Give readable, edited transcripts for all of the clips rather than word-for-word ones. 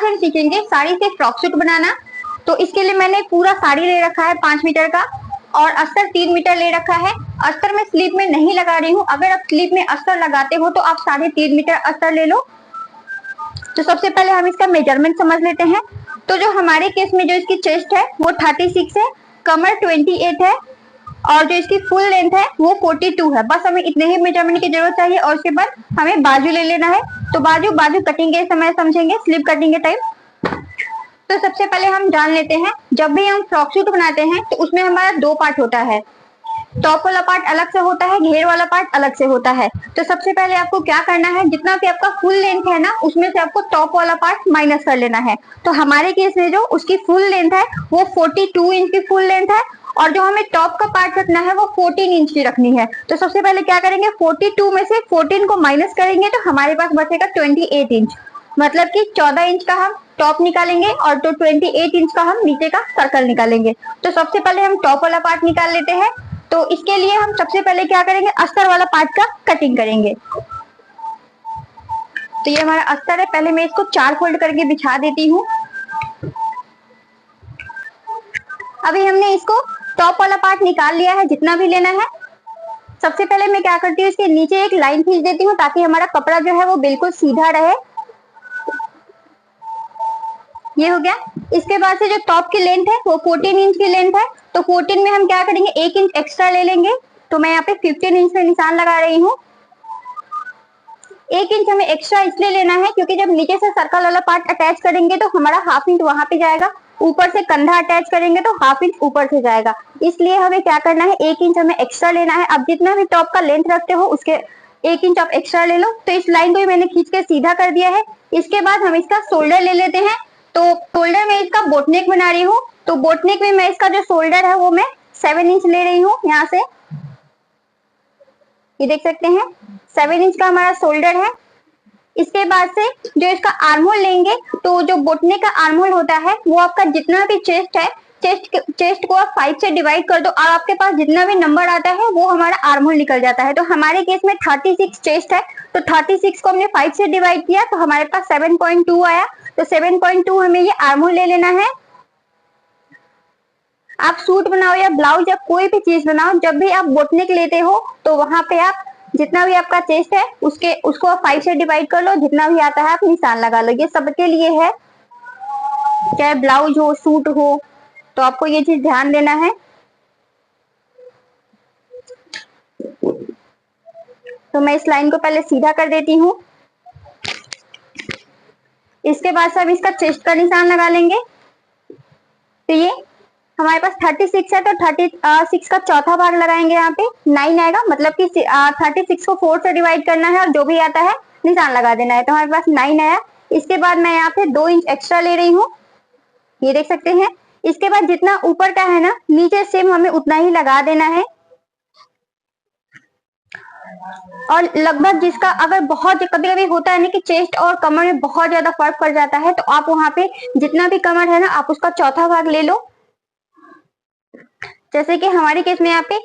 हम सीखेंगे साड़ी से फ्रॉक सूट बनाना। तो इसके लिए मैंने पूरा साड़ी ले रखा है 5 मीटर का और अस्तर 3 मीटर ले रखा है। अस्तर मैं स्लीव में नहीं लगा रही हूँ, अगर आप स्लीव में अस्तर लगाते हो तो आप 3.5 मीटर अस्तर ले लो। तो सबसे पहले हम इसका मेजरमेंट समझ लेते हैं। तो जो हमारे केस में जो इसकी चेस्ट है वो 36 है, कमर 28 है और जो इसकी फुल लेंथ है वो 42 है। बस हमें इतने ही मेजरमेंट की जरूरत चाहिए और उसके बाद हमें बाजू ले लेना है। तो बाजू कटिंग के समय समझेंगे, स्लीव कटिंग के टाइम। तो सबसे पहले हम जान लेते हैं, जब भी हम फ्रॉक सूट बनाते हैं तो उसमें हमारा 2 पार्ट होता है। टॉप वाला पार्ट अलग से होता है, घेर वाला पार्ट अलग से होता है। तो सबसे पहले आपको क्या करना है, जितना भी आपका फुल लेंथ है ना उसमें से आपको टॉप वाला पार्ट माइनस कर लेना है। तो हमारे केस में जो उसकी फुल लेंथ है वो 42 इंच की फुल लेंथ है और जो हमें टॉप का पार्ट रखना है वो 14 इंच की रखनी है। तो सबसे पहले क्या करेंगे, 42 में से 14 को माइनस करेंगे तो हमारे पास बचेगा 28 इंच, मतलब कि 14 इंच का हम टॉप निकालेंगे और तो 28 इंच का हम नीचे का सर्कल निकालेंगे। तो सबसे पहले हम टॉप वाला पार्ट निकाल लेते हैं। तो इसके लिए हम सबसे पहले क्या करेंगे, अस्तर वाला पार्ट का कटिंग करेंगे। तो ये हमारा अस्तर है, पहले मैं इसको 4 फोल्ड करके बिछा देती हूँ। अभी हमने इसको टॉप वाला पार्ट निकाल लिया है, जितना भी लेना है। सबसे पहले मैं क्या करती हूँ, इसके नीचे एक लाइन खींच देती हूँ ताकि हमारा कपड़ा जो है वो बिल्कुल सीधा रहे। ये हो गया। इसके बाद से जो टॉप की लेंथ है वो 14 इंच की लेंथ है। तो 14 में हम क्या करेंगे, 1 इंच एक्स्ट्रा ले लेंगे। तो मैं यहाँ पे 15 इंच में निशान लगा रही हूँ। 1 इंच हमें एक्स्ट्रा इसलिए लेना है क्योंकि जब नीचे से सर्कल वाला पार्ट अटैच करेंगे तो हमारा 1/2 इंच वहां पे जाएगा, ऊपर से कंधा अटैच करेंगे तो 1/2 इंच ऊपर से जाएगा। इसलिए हमें क्या करना है, 1 इंच हमें एक्स्ट्रा लेना है। अब जितना भी टॉप का लेंथ रखते हो उसके 1 इंच आप एक्स्ट्रा ले लो। तो इस लाइन को मैंने खींच के सीधा कर दिया है। इसके बाद हम इसका शोल्डर ले लेते हैं। तो शोल्डर में इसका बोटनेक बना रही हूँ। तो बोटनेक में मैं इसका जो शोल्डर है वो मैं 7 इंच ले रही हूँ। यहाँ से ये देख सकते हैं 7 इंच का हमारा शोल्डर है। इसके बाद से जो इसका आर्महोल लेंगे, तो जो बोटनेक का आर्महोल होता है वो आपका जितना भी चेस्ट है, चेस्ट को आप 5 से डिवाइड कर दो और आपके पास जितना भी नंबर आता है वो हमारा आर्महोल निकल जाता है। तो हमारे केस में 36 चेस्ट है, तो 36 को हमने 5 से डिवाइड किया तो हमारे पास 7.2 आया। तो 7.2 हमें ये आर्महोल ले लेना है। आप सूट बनाओ या ब्लाउज या कोई भी चीज बनाओ, जब भी आप बोटनेक लेते हो तो वहां पे आप जितना भी आपका चेस्ट है उसको 5 से डिवाइड कर लो, जितना भी आता है आप निशान लगा लो। ये सबके लिए है, चाहे ब्लाउज हो सूट हो, तो आपको ये चीज ध्यान देना है। तो मैं इस लाइन को पहले सीधा कर देती हूँ। इसके बाद से हम इसका चेस्ट का निशान लगा लेंगे। तो ये हमारे पास 36 है, तो 36 का चौथा भाग लगाएंगे, यहाँ पे 9 आएगा, मतलब कि 36 को 4 से डिवाइड करना है और जो भी आता है निशान लगा देना है। तो हमारे पास 9 आया। इसके बाद मैं यहाँ पे 2 इंच एक्स्ट्रा ले रही हूँ, ये देख सकते हैं। इसके बाद जितना ऊपर का है ना, नीचे सेम हमें उतना ही लगा देना है। और लगभग जिसका अगर बहुत कभी कभी होता है ना कि चेस्ट और कमर में बहुत ज्यादा फर्क पड़ जाता है, तो आप वहां पे जितना भी कमर है ना आप उसका चौथा भाग ले लो। जैसे कि हमारे केस में यहाँ पे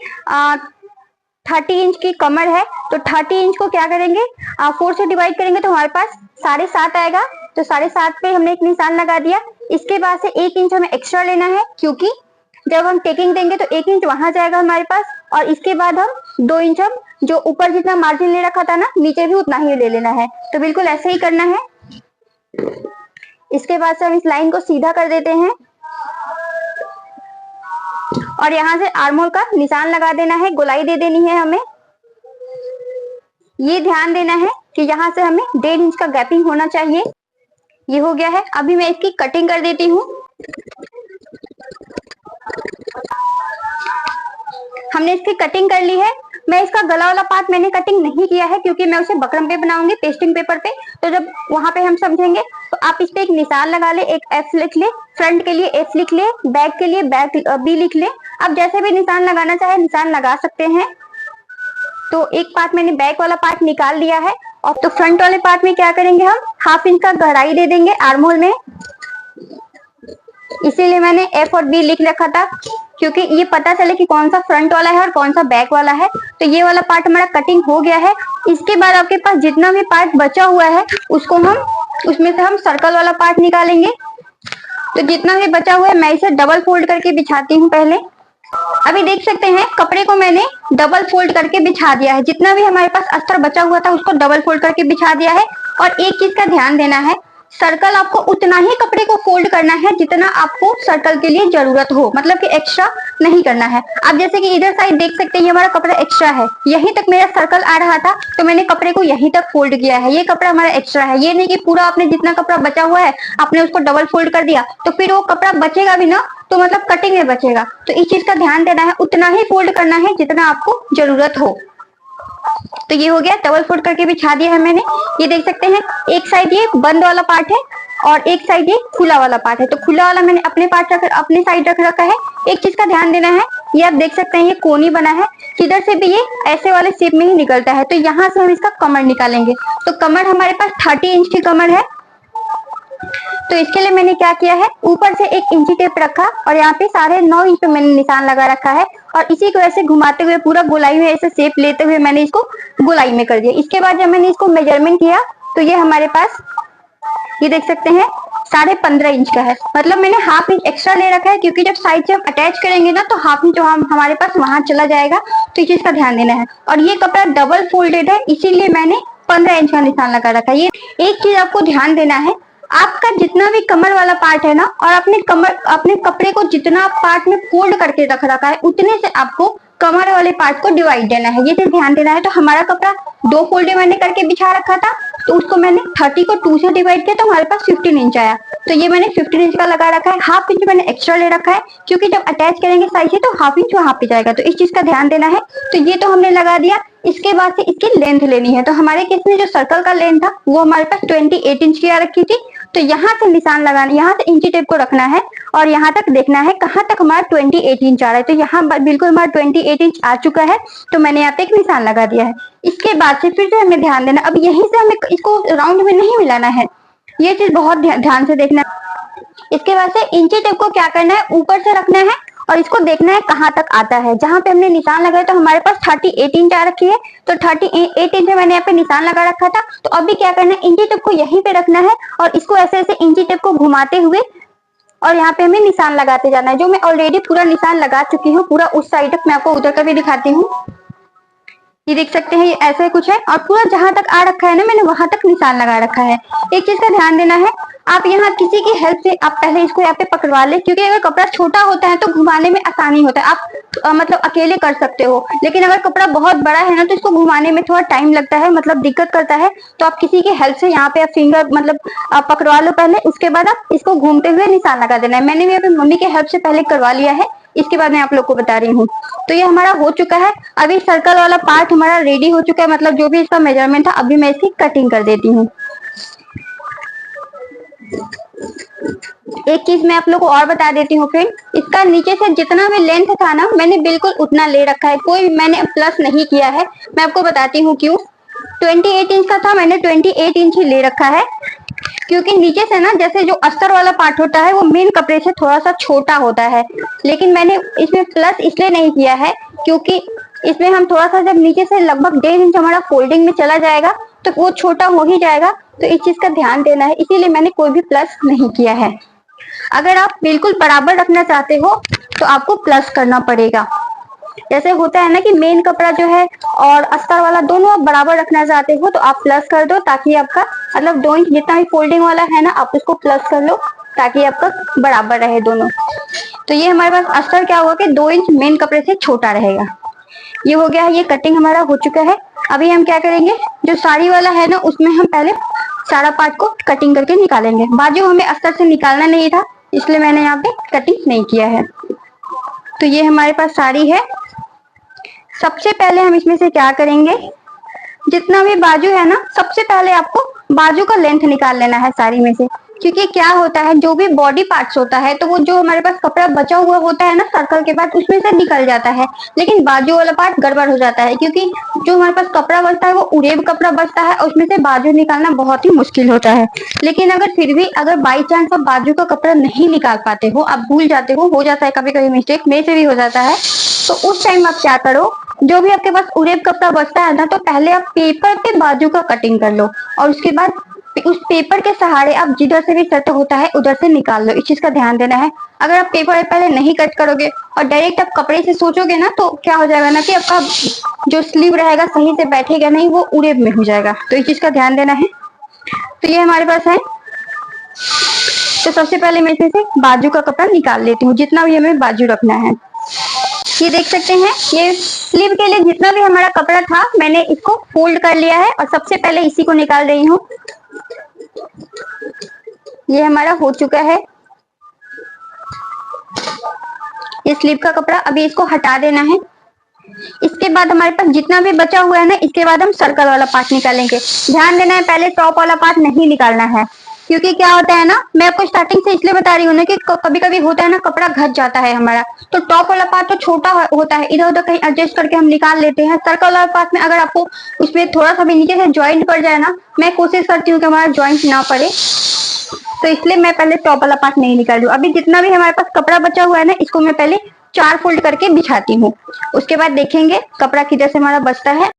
30 इंच की कमर है, तो 30 इंच को क्या करेंगे, 4 से डिवाइड करेंगे तो हमारे पास 7.5 आएगा। तो 7.5 पे हमने एक निशान लगा दिया। इसके बाद से 1 इंच हमें एक्स्ट्रा लेना है क्योंकि जब हम टेकिंग देंगे तो 1 इंच वहां जाएगा हमारे पास, और इसके बाद हम 2 इंच हम जो ऊपर जितना मार्जिन ले रखा था ना, नीचे भी उतना ही ले लेना है। तो बिल्कुल ऐसे ही करना है। इसके बाद से हम इस लाइन को सीधा कर देते हैं और यहाँ से आर्महोल का निशान लगा देना है, गोलाई दे देनी है हमें। ये ध्यान देना है कि यहाँ से हमें 1.5 इंच का गैपिंग होना चाहिए। ये हो गया है। अभी मैं इसकी कटिंग कर देती हूँ। हमने इसकी कटिंग कर ली है। मैं इसका गला वाला पार्ट मैंने कटिंग नहीं किया है क्योंकि मैं उसे बकरम पे बनाऊंगी, पेस्टिंग पेपर पे। तो जब वहां पे हम समझेंगे तो आप इस पे एक निशान लगा ले, एक एफ लिख ले, फ्रंट के लिए एफ लिख ले, बैक के लिए बैक बी लिख ले। आप जैसे भी निशान लगाना चाहे निशान लगा सकते हैं। तो एक पार्ट मैंने बैक वाला पार्ट निकाल लिया है। और तो फ्रंट वाले पार्ट में क्या करेंगे, हम 1/2 इंच का गहराई दे देंगे आर्महोल में। इसीलिए मैंने एफ और बी लिख रखा था क्योंकि ये पता चले कि कौन सा फ्रंट वाला है और कौन सा बैक वाला है। तो ये वाला पार्ट हमारा कटिंग हो गया है। इसके बाद आपके पास जितना भी पार्ट बचा हुआ है उसको हम उसमें से हम सर्कल वाला पार्ट निकालेंगे। तो जितना भी बचा हुआ है मैं इसे डबल फोल्ड करके बिछाती हूँ पहले। अभी देख सकते हैं कपड़े को मैंने डबल फोल्ड करके बिछा दिया है। जितना भी हमारे पास अस्तर बचा हुआ था उसको डबल फोल्ड करके बिछा दिया है। और एक चीज का ध्यान देना है, सर्कल आपको उतना ही कपड़े को फोल्ड करना है जितना आपको सर्कल के लिए जरूरत हो, मतलब कि एक्स्ट्रा नहीं करना है। आप जैसे कि इधर साइड देख सकते हैं ये हमारा कपड़ा एक्स्ट्रा है, यहीं तक मेरा सर्कल आ रहा था तो मैंने कपड़े को यहीं तक फोल्ड किया है। ये कपड़ा हमारा एक्स्ट्रा है, ये नहीं कि पूरा आपने जितना कपड़ा बचा हुआ है आपने उसको डबल फोल्ड कर दिया तो फिर वो कपड़ा बचेगा भी ना तो मतलब कटिंग में बचेगा। तो इस चीज का ध्यान देना है, उतना ही फोल्ड करना है जितना आपको जरूरत हो। तो ये हो गया, डबल फोल्ड करके बिछा दिया है मैंने। ये देख सकते हैं एक साइड ये बंद वाला पार्ट है और एक साइड ये खुला वाला पार्ट है। तो खुला वाला मैंने अपने साइड रख रखा है। एक चीज का ध्यान देना है, ये आप देख सकते हैं ये कोनी बना है, किधर से भी ये ऐसे वाले शेप में ही निकलता है। तो यहाँ से हम इसका कमर निकालेंगे। तो कमर हमारे पास 30 इंच की कमर है। तो इसके लिए मैंने क्या किया है, ऊपर से 1 इंची टेप रखा और यहाँ पे 9.5 इंच पे मैंने निशान लगा रखा है। और इसी को ऐसे घुमाते हुए पूरा गोलाई में ऐसे शेप लेते हुए मैंने इसको गोलाई में कर दिया। इसके बाद जब मैंने इसको मेजरमेंट किया तो ये हमारे पास, ये देख सकते हैं 15.5 इंच का है। मतलब मैंने हाफ इंच एक्स्ट्रा ले रखा है क्योंकि जब साइड से हम अटैच करेंगे ना तो हाफ इंच हमारे पास वहां चला जाएगा। तो इस चीज का ध्यान देना है। और ये कपड़ा डबल फोल्डेड है इसीलिए मैंने 15 इंच का निशान लगा रखा है। ये एक चीज आपको ध्यान देना है, आपका जितना भी कमर वाला पार्ट है ना और अपने कपड़े को जितना पार्ट में फोल्ड करके रख रखा है उतने से आपको कमर वाले पार्ट को डिवाइड देना है, ये चीज ध्यान देना है। तो हमारा कपड़ा 2 फोल्ड मैंने करके बिछा रखा था तो उसको मैंने 30 को 2 से डिवाइड किया तो हमारे पास 15 इंच आया। तो ये मैंने 15 इंच का लगा रखा है। हाफ इंच मैंने एक्स्ट्रा ले रखा है क्योंकि जब अटैच करेंगे साइड से तो हाफ इंच वहां पे जाएगा। तो इस चीज का ध्यान देना है। तो ये तो हमने लगा दिया। इसके बाद से इसकी लेंथ लेनी है। तो हमारे केस में जो सर्कल का लेंथ था वो हमारे पास 28 इंच की आ रखी थी। तो यहाँ से निशान लगाना, यहाँ से इंची टेप को रखना है और यहाँ तक देखना है कहाँ तक हमारा 28 इंच आ रहा है। तो यहाँ बिल्कुल हमारा 28 इंच आ चुका है। तो मैंने यहाँ पे एक निशान लगा दिया है। इसके बाद से फिर से हमें ध्यान देना, अब यहीं से हमें इसको राउंड में नहीं मिलाना है, ये चीज बहुत ध्यान से देखना है। इसके बाद से इंची टेप को क्या करना है, ऊपर से रखना है और इसको देखना है कहाँ तक आता है। जहां पे हमने निशान लगाया तो हमारे पास 38 इंच आ रखी है। तो 38 इंच में मैंने यहाँ पे निशान लगा रखा था। तो अभी क्या करना है, इंची टेप को यहीं पे रखना है और इसको ऐसे ऐसे इंची टेप को घुमाते हुए और यहाँ पे हमें निशान लगाते जाना है। जो मैं ऑलरेडी पूरा निशान लगा चुकी हूँ, पूरा उस साइड तक। मैं आपको उधर का भी दिखाती हूँ। ये देख सकते हैं ये ऐसे कुछ है और पूरा जहां तक आ रखा है ना मैंने वहां तक निशान लगा रखा है। एक चीज का ध्यान देना है, आप यहाँ किसी की हेल्प से आप पहले इसको यहाँ पे पकड़वा ले, क्योंकि अगर कपड़ा छोटा होता है तो घुमाने में आसानी होता है। आप मतलब अकेले कर सकते हो, लेकिन अगर कपड़ा बहुत बड़ा है ना तो इसको घुमाने में थोड़ा टाइम लगता है, मतलब दिक्कत करता है। तो आप किसी की हेल्प से यहाँ पे आप फिंगर मतलब आप पकड़वा लो पहले, उसके बाद आप इसको घूमते हुए निशान लगा देना है। मैंने भी अपनी मम्मी के हेल्प से पहले करवा लिया है, इसके बाद मैं आप लोग को बता रही हूँ। तो ये हमारा हो चुका है। अभी सर्कल वाला पार्ट हमारा रेडी हो चुका है, मतलब जो भी इसका मेजरमेंट था। अभी मैं इसकी कटिंग कर देती हूँ। एक चीज मैं आप लोग को और बता देती हूँ फ्रेंड, इसका नीचे से जितना भी लेंथ था ना मैंने बिल्कुल उतना ले रखा है, कोई मैंने प्लस नहीं किया है। मैं आपको बताती हूँ क्यों। 28 इंच का था, मैंने 28 इंच ही ले रखा है क्योंकि नीचे से ना जैसे जो अस्तर वाला पार्ट होता है वो मेन कपड़े से थोड़ा सा छोटा होता है। लेकिन मैंने इसमें प्लस इसलिए नहीं किया है क्योंकि इसमें हम थोड़ा सा जब नीचे से लगभग 1.5 इंच हमारा फोल्डिंग में चला जाएगा तो वो छोटा हो ही जाएगा। तो इस चीज का ध्यान देना है, इसीलिए मैंने कोई भी प्लस नहीं किया है। अगर आप बिल्कुल बराबर रखना चाहते हो तो आपको प्लस करना पड़ेगा। जैसे होता है ना कि मेन कपड़ा जो है और अस्तर वाला दोनों आप बराबर रखना चाहते हो तो आप प्लस कर दो, ताकि आपका मतलब 2 इंच जितना भी फोल्डिंग वाला है ना आप उसको प्लस कर लो ताकि आपका बराबर रहे दोनों। तो ये हमारे पास अस्तर क्या होगा कि 2 इंच मेन कपड़े से छोटा रहेगा। ये हो गया है, ये कटिंग हमारा हो चुका है। अभी हम क्या करेंगे, जो साड़ी वाला है ना उसमें हम पहले सारा पार्ट को कटिंग करके निकालेंगे। बाजू हमें अस्तर से निकालना नहीं था इसलिए मैंने यहाँ पे कटिंग नहीं किया है। तो ये हमारे पास साड़ी है। सबसे पहले हम इसमें से क्या करेंगे, जितना भी बाजू है ना सबसे पहले आपको बाजू का लेंथ निकाल लेना है साड़ी में से। क्योंकि क्या होता है, जो भी बॉडी पार्ट्स होता है तो वो जो हमारे पास कपड़ा बचा हुआ होता है ना सर्कल के बाद उसमें से निकल जाता है, लेकिन बाजू वाला पार्ट गड़बड़ हो जाता है। क्योंकि जो हमारे पास कपड़ा बचता है वो उड़ेब कपड़ा बचता है और उसमें से बाजू निकालना बहुत ही मुश्किल होता है। लेकिन अगर फिर भी अगर बाई चांस आप बाजू का कपड़ा नहीं निकाल पाते हो, आप भूल जाते हो जाता है कभी कभी मिस्टेक मेरे से भी हो जाता है, तो उस टाइम आप क्या करो, जो भी आपके पास उड़ेब कपड़ा बचता है ना तो पहले आप पेपर पे बाजू का कटिंग कर लो और उसके बाद उस पेपर के सहारे आप जिधर से भी कट होता है उधर से निकाल लो, इस चीज का ध्यान देना है। अगर आप पेपर पहले नहीं कट करोगे और डायरेक्ट आप कपड़े से सोचोगे ना, तो क्या हो जाएगा ना कि आपका जो स्लीव रहेगा सही से बैठेगा नहीं, वो उड़े में हो जाएगा। तो इस चीज का ध्यान देना है। तो ये हमारे पास है। तो सबसे पहले मैं इसमें से बाजू का कपड़ा निकाल लेती हूँ, जितना भी हमें बाजू रखना है। ये देख सकते हैं, ये स्लीव के लिए जितना भी हमारा कपड़ा था मैंने इसको फोल्ड कर लिया है और सबसे पहले इसी को निकाल रही हूँ। ये हमारा हो चुका है ये स्लीव का कपड़ा। अभी इसको हटा देना है। इसके बाद हमारे पास जितना भी बचा हुआ है ना, इसके बाद हम सर्कल वाला पार्ट निकालेंगे। ध्यान देना है, पहले टॉप वाला पार्ट नहीं निकालना है, क्योंकि क्या होता है ना, मैं आपको स्टार्टिंग से इसलिए बता रही हूँ ना कि कभी कभी होता है ना कपड़ा घट जाता है हमारा, तो टॉप वाला पार्ट तो छोटा होता है, इधर उधर कहीं एडजस्ट करके हम निकाल लेते हैं। सर्कल वाला पार्ट में अगर आपको उसमें थोड़ा सा भी नीचे से ज्वाइंट पड़ जाए ना, मैं कोशिश करती हूँ कि हमारा ज्वाइंट ना पड़े, तो इसलिए मैं पहले टॉप वाला पार्ट नहीं निकाल रही हूँ। अभी जितना भी हमारे पास कपड़ा बचा हुआ है ना, इसको मैं पहले 4 फोल्ड करके बिछाती हूँ, उसके बाद देखेंगे कपड़ा किधर से हमारा बचता है।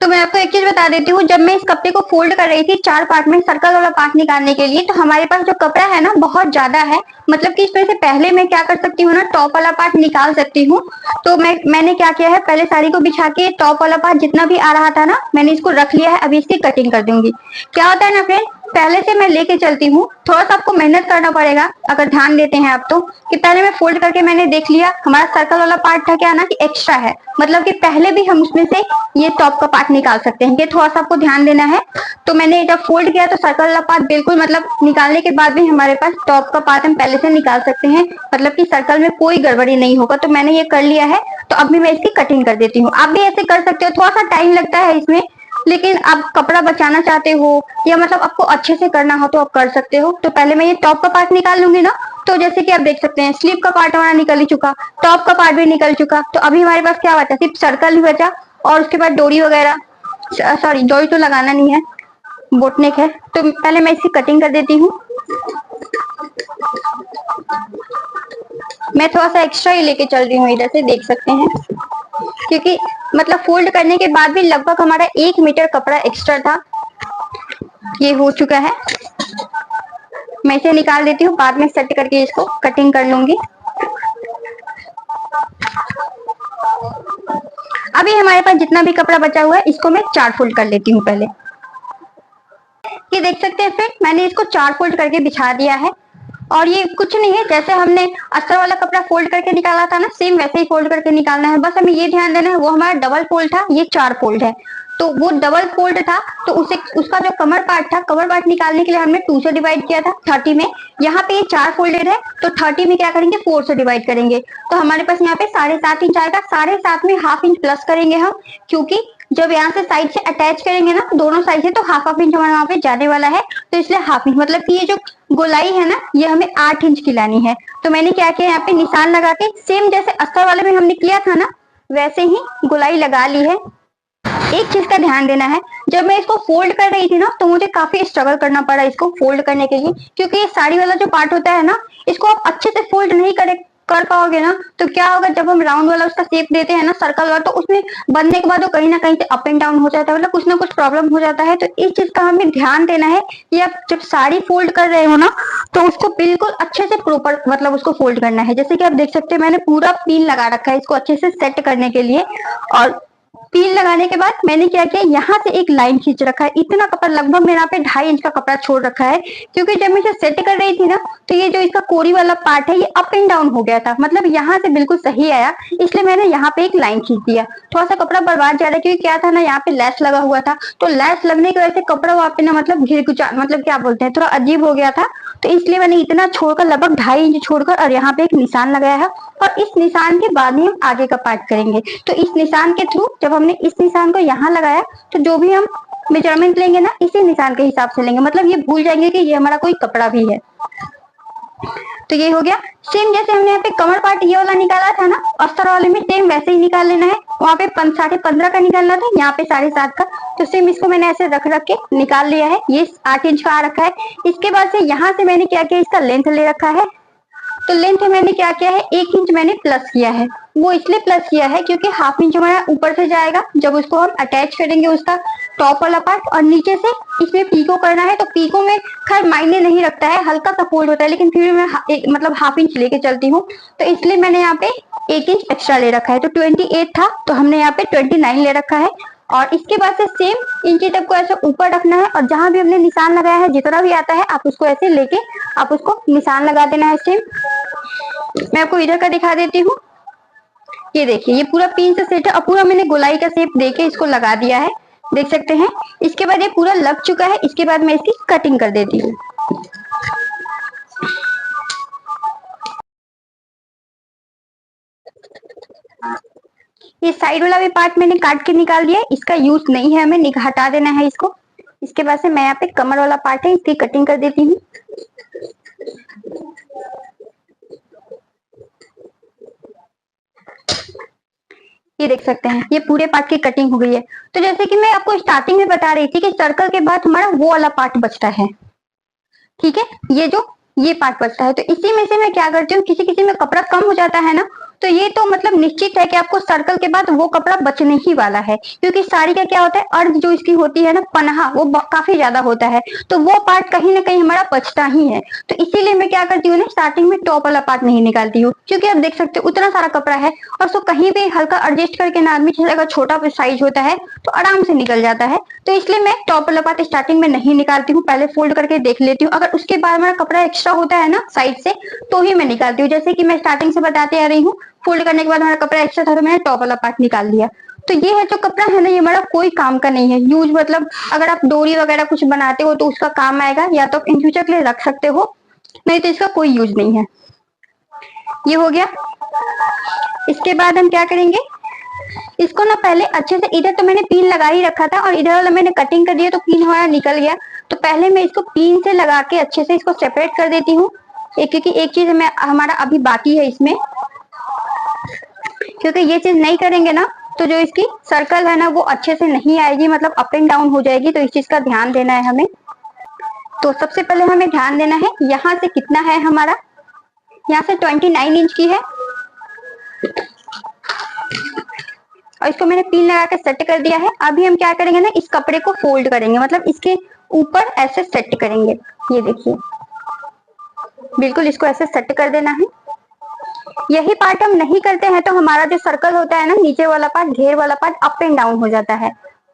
तो मैं आपको एक चीज बता देती हूँ, जब मैं इस कपड़े को फोल्ड कर रही थी 4 पार्ट में सर्कल वाला पार्ट निकालने के लिए, तो हमारे पास जो कपड़ा है ना बहुत ज्यादा है, मतलब कि इसमें से पहले मैं क्या कर सकती हूँ ना, टॉप वाला पार्ट निकाल सकती हूँ। तो मैंने क्या किया है, पहले साड़ी को बिछा के टॉप वाला पार्ट जितना भी आ रहा था ना, मैंने इसको रख लिया है। अभी इसकी कटिंग कर दूंगी। क्या होता है ना फ्रेंड, पहले से मैं लेके चलती हूँ, थोड़ा सा आपको मेहनत करना पड़ेगा अगर ध्यान देते हैं आप, तो कि पहले मैं फोल्ड करके मैंने देख लिया हमारा सर्कल वाला पार्ट था क्या ना कि एक्स्ट्रा है, मतलब कि पहले भी हम उसमें से ये टॉप का पार्ट निकाल सकते हैं। ये थोड़ा सा आपको ध्यान देना है। तो मैंने जब फोल्ड किया तो सर्कल वाला पार्ट बिल्कुल, मतलब निकालने के बाद भी हमारे पास टॉप का पार्ट हम पहले से निकाल सकते हैं, मतलब कि सर्कल में कोई गड़बड़ी नहीं होगा। तो मैंने ये कर लिया है। तो अभी मैं इसकी कटिंग कर देती हूँ। आप भी ऐसे कर सकते हो, थोड़ा सा टाइम लगता है इसमें, लेकिन आप कपड़ा बचाना चाहते हो या मतलब आपको अच्छे से करना हो तो आप कर सकते हो। तो पहले मैं ये टॉप का पार्ट निकाल लूंगी ना, तो जैसे कि आप देख सकते हैं स्लीव का पार्ट हमारा निकल ही चुका, टॉप का पार्ट भी निकल चुका। तो अभी हमारे पास क्या बचा, सिर्फ सर्कल ही बचा, और उसके बाद डोरी वगैरह, सॉरी डोरी तो लगाना नहीं है, बोटनेक है। तो पहले मैं इसकी कटिंग कर देती हूँ। मैं थोड़ा सा एक्स्ट्रा ही लेके चल रही हूँ, इधर से देख सकते हैं, क्योंकि मतलब फोल्ड करने के बाद भी लगभग हमारा 1 मीटर कपड़ा एक्स्ट्रा था। ये हो चुका है। मैं इसे निकाल देती हूँ, बाद में सेट करके इसको कटिंग कर लूंगी। अभी हमारे पास जितना भी कपड़ा बचा हुआ है इसको मैं 4 फोल्ड कर लेती हूँ पहले। ये देख सकते हैं फ्रेंड, मैंने इसको 4 फोल्ड करके बिछा दिया है। और ये कुछ नहीं है, जैसे हमने अस्तर वाला कपड़ा फोल्ड करके निकाला था ना, सेम वैसे ही फोल्ड करके निकालना है। बस हमें ये ध्यान देना है, वो हमारा डबल फोल्ड था, ये 4 फोल्ड है। तो वो डबल फोल्ड था, तो उसे उसका जो कमर पार्ट था, कमर पार्ट निकालने के लिए हमने 2 से डिवाइड किया था 30 में। यहाँ पे ये 4 फोल्डेड है, तो 30 में क्या करेंगे, 4 से डिवाइड करेंगे। तो हमारे पास यहाँ पे 7.5 इंच आएगा। 7.5 में ½ इंच प्लस करेंगे हम, क्योंकि जब यहाँ से साइड से अटैच करेंगे ना दोनों साइड से, तो ½ इंच हमारे वहां पे जाने वाला है। तो इसलिए ½ इंच, मतलब कि ये जो गोलाई है ना, ये हमें 8 इंच की लानी है। तो मैंने क्या किया, यहाँ पे निशान लगा के सेम जैसे अस्तर वाले में हमने किया था ना, वैसे ही गोलाई लगा ली है। एक चीज का ध्यान देना है, जब मैं इसको फोल्ड कर रही थी ना, तो मुझे काफी स्ट्रगल करना पड़ा इसको फोल्ड करने के लिए, क्योंकि ये साड़ी वाला जो पार्ट होता है ना, इसको आप अच्छे से फोल्ड नहीं कर पाओगे ना, तो क्या होगा, जब हम राउंड वाला उसका शेप देते हैं ना, सर्कल वाला, तो उसमें बनने के बाद वो कहीं ना कहीं से अप एंड डाउन हो जाता है, मतलब कुछ ना कुछ प्रॉब्लम हो जाता है। तो इस चीज का हमें ध्यान देना है कि आप जब साड़ी फोल्ड कर रहे हो ना, तो उसको बिल्कुल अच्छे से प्रॉपर, मतलब उसको फोल्ड करना है। जैसे कि आप देख सकते हैं, मैंने पूरा पिन लगा रखा है इसको अच्छे से सेट करने के लिए। और पिन लगाने के बाद मैंने क्या किया, यहाँ से एक लाइन खींच रखा है। इतना कपड़ा, लगभग मेरे यहाँ पे 2.5 इंच का कपड़ा छोड़ रखा है, क्योंकि जब मैं इसे सेट कर रही थी ना, तो ये जो इसका कोरी वाला पार्ट है, ये अप एंड डाउन हो गया था, मतलब यहाँ से बिल्कुल सही आया, इसलिए मैंने यहाँ पे एक लाइन खींच दिया। थोड़ा सा कपड़ा बर्बाद जा रहा है, क्योंकि क्या था ना, यहाँ पे लेस लगा हुआ था, तो लेस लगने की वजह से कपड़ा वहाँ पे ना, मतलब घिरघुचा, मतलब क्या बोलते हैं, थोड़ा अजीब हो गया था। तो इसलिए मैंने इतना छोड़कर, लगभग 2.5 इंच छोड़कर, और यहाँ पे एक निशान लगाया है, और इस निशान के बाद ही हम आगे का पार्ट करेंगे। तो इस निशान के थ्रू, जब हमने इस निशान को यहाँ लगाया, तो जो भी हम मेजरमेंट लेंगे ना, इसी निशान के हिसाब से लेंगे, मतलब ये भूल जाएंगे कि ये हमारा कोई कपड़ा भी है। तो ये हो गया। सेम जैसे हमने यहाँ पे कमर पार्ट ये वाला निकाला था ना, अस्तर वाले में, सेम वैसे ही निकाल लेना है। वहाँ पे 15.5 का निकालना था, यहाँ पे 7.5 का। तो सेम इसको मैंने ऐसे रख के निकाल लिया है। ये 8 इंच का आ रखा है। इसके बाद से यहाँ से मैंने क्या किया, इसका लेंथ ले रखा है तो लेंथ मैंने क्या किया है, 1 इंच मैंने प्लस किया है। वो इसलिए प्लस किया है क्योंकि हाफ इंच हमारा ऊपर से जाएगा जब उसको हम अटैच करेंगे उसका टॉप वाला पार्ट, और नीचे से इसमें पीको करना है। तो पीको में खैर मायने नहीं रखता है, हल्का सा फोल्ड होता है, लेकिन फिर भी मैं मतलब हाफ इंच लेके चलती हूँ। तो इसलिए मैंने यहाँ पे 1 इंच एक्स्ट्रा ले रखा है। तो 28 था तो हमने यहाँ पे 29 ले रखा है। और इसके बाद से सेम इंची टेप को ऐसे ऊपर रखना है, और जहां भी हमने निशान लगाया है जितना भी आता है आप उसको ऐसे लेके आप उसको निशान लगा देना है। सेम मैं आपको इधर का दिखा देती हूँ। ये देखिए, ये पूरा पिन से सेट है और पूरा मैंने गोलाई का शेप देके इसको लगा दिया है, देख सकते हैं। इसके बाद ये पूरा लग चुका है। इसके बाद मैं इसकी कटिंग कर देती हूँ। ये साइड वाला भी पार्ट मैंने काट के निकाल दिया है, इसका यूज नहीं है, हमें हटा देना है इसको। इसके बाद से मैं यहाँ पे कमर वाला पार्ट है इसकी कटिंग कर देती हूँ। ये देख सकते हैं, ये पूरे पार्ट की कटिंग हो गई है। तो जैसे कि मैं आपको स्टार्टिंग में बता रही थी कि सर्कल के बाद हमारा वो वाला पार्ट बचता है, ठीक है, ये पार्ट बचता है। तो इसी में से मैं क्या करती हूँ, किसी किसी में कपड़ा कम हो जाता है ना, तो ये तो मतलब निश्चित है कि आपको सर्कल के बाद वो कपड़ा बचने ही वाला है, क्योंकि साड़ी का क्या होता है, अर्ज जो इसकी होती है ना, पन्हा, वो काफी ज्यादा होता है, तो वो पार्ट कहीं ना कहीं हमारा बचता ही है। तो इसीलिए मैं क्या करती हूँ ना, स्टार्टिंग में टॉप वाला पार्ट नहीं निकालती हूँ, क्योंकि आप देख सकते हो उतना सारा कपड़ा है और उसको कहीं भी हल्का एडजस्ट करके ना आदमी, अगर छोटा साइज होता है तो आराम से निकल जाता है। तो इसलिए मैं टॉप वाला पार्ट स्टार्टिंग में नहीं निकालती हूँ, पहले फोल्ड करके देख लेती हूँ। अगर उसके बाद हमारा कपड़ा एक्स्ट्रा होता है ना साइड से, तो ही मैं निकालती हूँ। जैसे कि मैं स्टार्टिंग से बताते आ रही हूँ, फोल्ड करने के बाद हमारा कपड़ा एक्स्ट्रा था तो मैंने टॉप वाला पार्ट निकाल दिया। तो ये है जो कपड़ा है ना, ये हमारा कोई काम का नहीं है यूज, मतलब अगर आप डोरी वगैरह कुछ बनाते हो तो उसका काम आएगा, या तो इन फ्यूचर के लिए रख सकते हो, नहीं तो इसका कोई यूज नहीं है। ये हो गया। इसके बाद हम क्या करेंगे, इसको ना पहले अच्छे से, इधर तो मैंने पिन लगा ही रखा था और इधर वाला मैंने कटिंग कर दिया तो पिन हमारा निकल गया। तो पहले मैं इसको पिन से लगा के अच्छे से इसको सेपरेट कर देती हूँ, क्योंकि एक चीज हमारा अभी बाकी है इसमें, क्योंकि ये चीज नहीं करेंगे ना तो जो इसकी सर्कल है ना वो अच्छे से नहीं आएगी, मतलब अप एंड डाउन हो जाएगी। तो इस चीज का ध्यान देना है हमें। तो सबसे पहले हमें ध्यान देना है यहाँ से कितना है हमारा, यहाँ से 29 इंच की है, और इसको मैंने पिन लगा के सेट कर दिया है। अभी हम क्या करेंगे ना, इस कपड़े को फोल्ड करेंगे, मतलब इसके ऊपर ऐसे सेट करेंगे। ये देखिए, बिल्कुल इसको ऐसे सेट कर देना है। यही पार्ट हम नहीं करते हैं तो हमारा जो सर्कल होता है ना, नीचे वाला पार्ट, घेर वाला पार्ट अप एंड डाउन हो जाता है।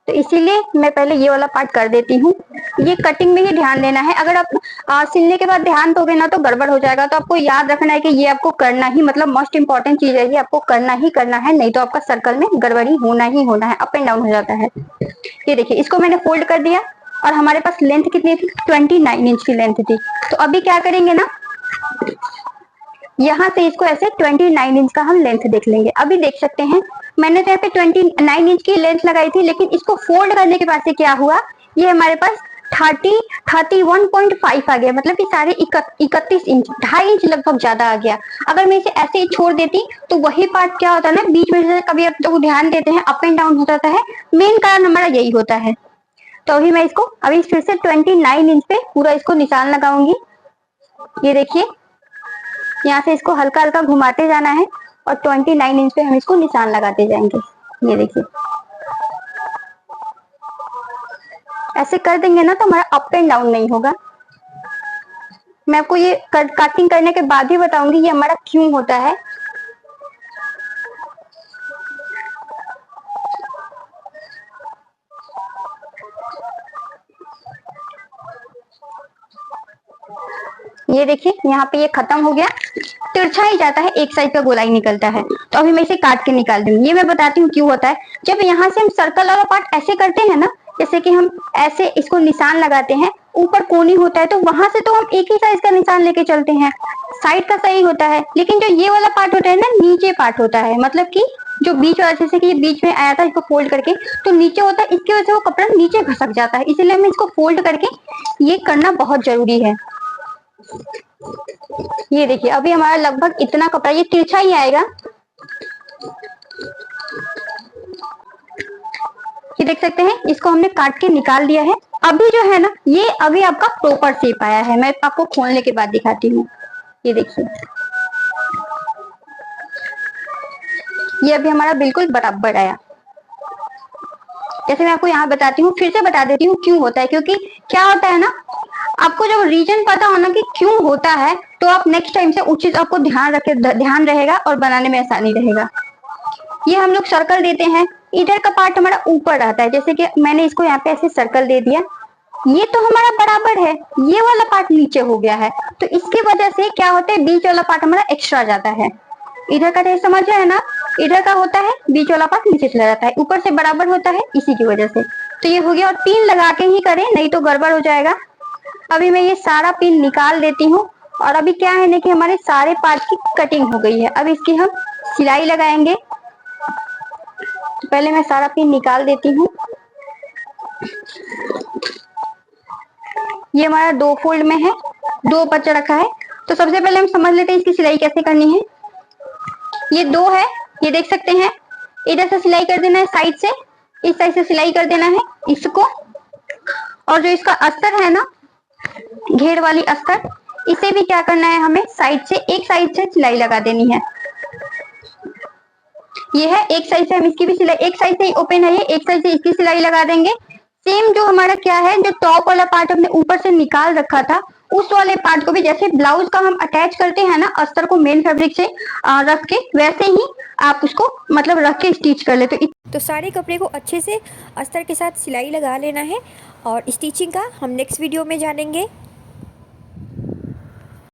तो इसीलिए मैं पहले ये वाला पार्ट कर देती हूँ। ये कटिंग में ही ध्यान देना है, अगर आप सिलने के बाद ध्यान दोगे ना तो गड़बड़ हो जाएगा। तो आपको याद रखना है कि ये आपको करना ही, मतलब मोस्ट इंपॉर्टेंट चीज है, ये आपको करना ही करना है, नहीं तो आपका सर्कल में गड़बड़ी होना ही होना है, अप एंड डाउन हो जाता है। ये देखिए, इसको मैंने फोल्ड कर दिया और हमारे पास लेंथ कितनी थी, 29 इंच की लेंथ थी। तो अभी क्या करेंगे ना, यहाँ से इसको ऐसे 29 इंच का हम लेंथ देख लेंगे। अभी देख सकते हैं मैंने तो यहाँ पे 29 इंच की लेंथ लगाई थी, लेकिन इसको फोल्ड करने के बाद से क्या हुआ, ये हमारे पास 31.5 आ गया, मतलब कि साढ़े 31 इंच, 2.5 इंच लगभग ज्यादा आ गया। अगर मैं इसे ऐसे ही छोड़ देती तो वही पार्ट क्या होता है ना, बीच में से कभी आप तो ध्यान देते हैं अप एंड डाउन हो जाता है, मेन कारण हमारा यही होता है। तो अभी मैं इसको अभी फिर से 29 इंच पे पूरा इसको निशान लगाऊंगी। ये देखिए, यहाँ से इसको हल्का हल्का घुमाते जाना है और 29 इंच पे हम इसको निशान लगाते जाएंगे। ये देखिए, ऐसे कर देंगे ना तो हमारा अप एंड डाउन नहीं होगा। मैं आपको ये कटिंग करने के बाद ही बताऊंगी ये हमारा क्यों होता है। ये देखिए, यहाँ पे ये खत्म हो गया, तिरछा ही जाता है, एक साइड का गोलाई निकलता है। तो अभी मैं इसे काट के निकाल दूंगी। ये मैं बताती हूँ क्यों होता है। जब यहाँ से हम सर्कल वाला पार्ट ऐसे करते हैं ना, जैसे कि हम ऐसे इसको निशान लगाते हैं, ऊपर कोनी होता है तो वहां से तो हम एक ही साइज का निशान लेके चलते हैं, साइड का सही होता है। लेकिन जो ये वाला पार्ट होता है ना, नीचे पार्ट होता है, मतलब कि जो बीच वाला, जैसे कि ये बीच में आया था इसको फोल्ड करके तो नीचे होता है, इसकी वजह से वो कपड़ा नीचे घसक जाता है। इसीलिए हमें इसको फोल्ड करके ये करना बहुत जरूरी है। ये देखिए, अभी हमारा लगभग इतना कपड़ा, ये तिरछा ही आएगा। ये देख सकते हैं, इसको हमने काट के निकाल दिया है। अभी जो है ना, ये अभी आपका प्रॉपर शेप आया है। मैं आपको खोलने के बाद दिखाती हूँ। ये देखिए, ये अभी हमारा बिल्कुल बराबर आया। जैसे मैं आपको यहाँ बताती हूँ, फिर से बता देती हूँ क्यों होता है, क्योंकि क्या होता है ना, आपको जब रीजन पता हो ना कि क्यों होता है, तो आप नेक्स्ट टाइम से उस चीज आपको ध्यान रहेगा और बनाने में आसानी रहेगा। ये हम लोग सर्कल देते हैं, इधर का पार्ट हमारा ऊपर रहता है, जैसे कि मैंने इसको यहाँ पे ऐसे सर्कल दे दिया, ये तो हमारा बराबर है, ये वाला पार्ट नीचे हो गया है, तो इसकी वजह से क्या होता है, बीच वाला पार्ट हमारा एक्स्ट्रा जाता है। इधर का समझ रहे हैं ना, इधर का होता है, बीच वाला पार्ट नीचे चला जाता है, ऊपर से बराबर होता है, इसी की वजह से। तो ये हो गया, और पिन लगा के ही करें, नहीं तो गड़बड़ हो जाएगा। अभी मैं ये सारा पिन निकाल देती हूँ, और अभी क्या है ना कि हमारे सारे पार्ट की कटिंग हो गई है। अब इसकी हम सिलाई लगाएंगे। तो पहले मैं सारा पिन निकाल देती हूँ। ये हमारा 2 फोल्ड में है, 2 बचा रखा है। तो सबसे पहले हम समझ लेते हैं इसकी सिलाई कैसे करनी है। ये 2 है, ये देख सकते हैं, इधर से सिलाई कर देना है, साइड से, इस साइड से सिलाई कर देना है इसको। और जो इसका अस्तर है ना, घेर वाली अस्तर, इसे भी क्या करना है, हमें साइड से, एक साइड से सिलाई लगा देनी है। ये है, एक साइड से हम इसकी भी सिलाई, एक साइड से ही ओपन है ये, एक साइड से इसकी सिलाई लगा देंगे। सेम जो हमारा क्या है, जो टॉप वाला पार्ट हमने ऊपर से निकाल रखा था, उस वाले पार्ट को भी जैसे ब्लाउज का हम अटैच करते हैं ना अस्तर को मेन फैब्रिक से रख के, वैसे ही आप उसको मतलब रख के स्टिच कर ले। तो सारे कपड़े को अच्छे से अस्तर के साथ सिलाई लगा लेना है, और स्टिचिंग का हम नेक्स्ट वीडियो में जानेंगे।